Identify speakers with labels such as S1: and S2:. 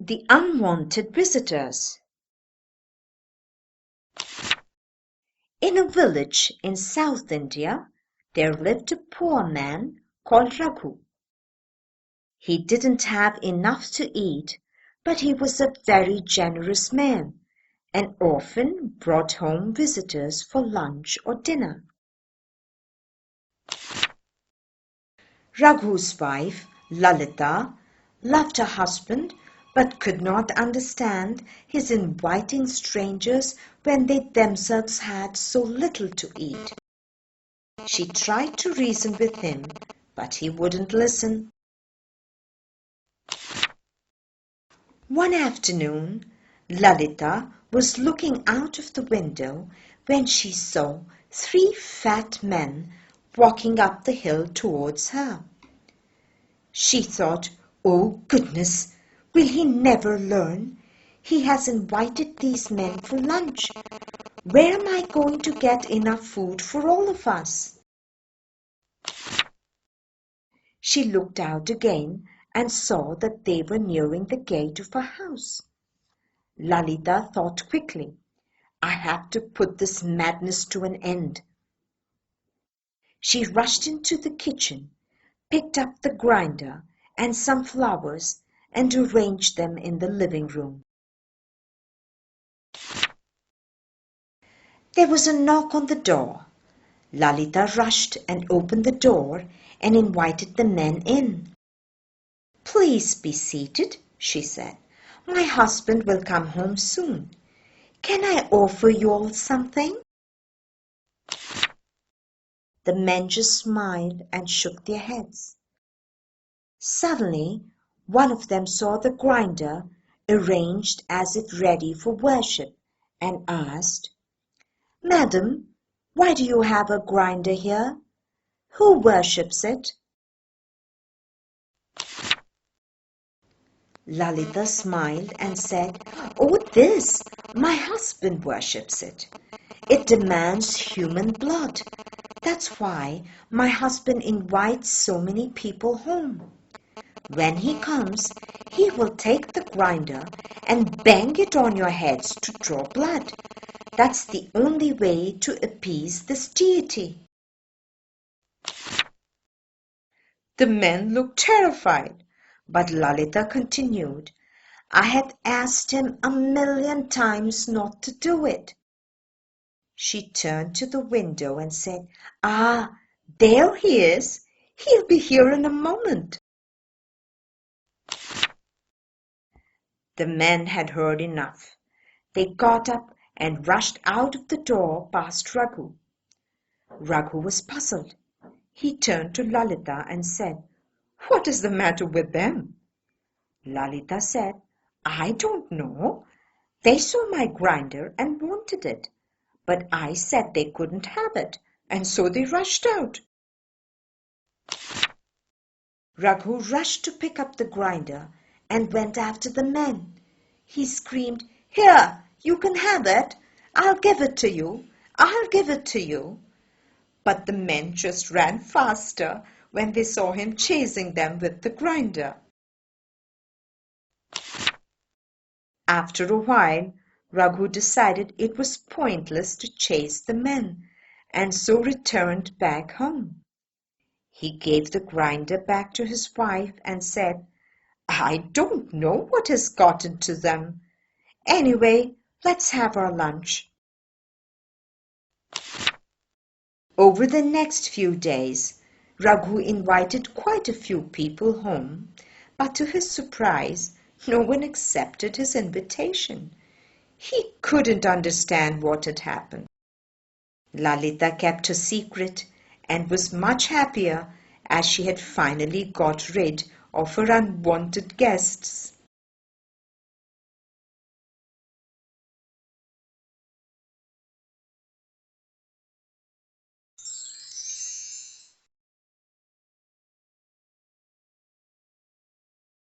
S1: The Unwanted Visitors. In a village in South India, there lived a poor man called Raghu. He didn't have enough to eat, but he was a very generous man and often brought home visitors for lunch or dinner. Raghu's wife, Lalita, loved her husband but could not understand his inviting strangers when they themselves had so little to eat. She tried to reason with him, but he wouldn't listen. One afternoon, Lalita was looking out of the window when she saw three fat men walking up the hill towards her. She thought, "Oh goodness, will he never learn? He has invited these men for lunch. Where am I going to get enough food for all of us?" She looked out again and saw that they were nearing the gate of her house. Lalita thought quickly, "I have to put this madness to an end." She rushed into the kitchen, picked up the grinder and some flowers and arranged them in the living room. There was a knock on the door. Lalita rushed and opened the door and invited the men in. "Please be seated," she said. "My husband will come home soon. Can I offer you all something?" The men just smiled and shook their heads. Suddenly, one of them saw the grinder arranged as if ready for worship and asked, "Madam, why do you have a grinder here? Who worships it?" Lalita smiled and said, "Oh, this, my husband worships it. It demands human blood. That's why my husband invites so many people home. When he comes, he will take the grinder and bang it on your heads to draw blood. That's the only way to appease this deity." The men looked terrified, but Lalita continued, "I have asked him 1,000,000 times not to do it." She turned to the window and said, "Ah, there he is. He'll be here in a moment." The men had heard enough. They got up and rushed out of the door past Raghu. Raghu was puzzled. He turned to Lalita and said, "What is the matter with them?" Lalita said, "I don't know. They saw my grinder and wanted it, but I said they couldn't have it, and so they rushed out." Raghu rushed to pick up the grinder and went after the men. He screamed, "Here, you can have it. I'll give it to you. I'll give it to you." But the men just ran faster when they saw him chasing them with the grinder. After a while, Raghu decided it was pointless to chase the men, and so returned back home. He gave the grinder back to his wife and said, "I don't know what has got into them. Anyway, let's have our lunch." Over the next few days, Raghu invited quite a few people home, but to his surprise, no one accepted his invitation. He couldn't understand what had happened. Lalita kept her secret and was much happier as she had finally got rid of her unwanted guests.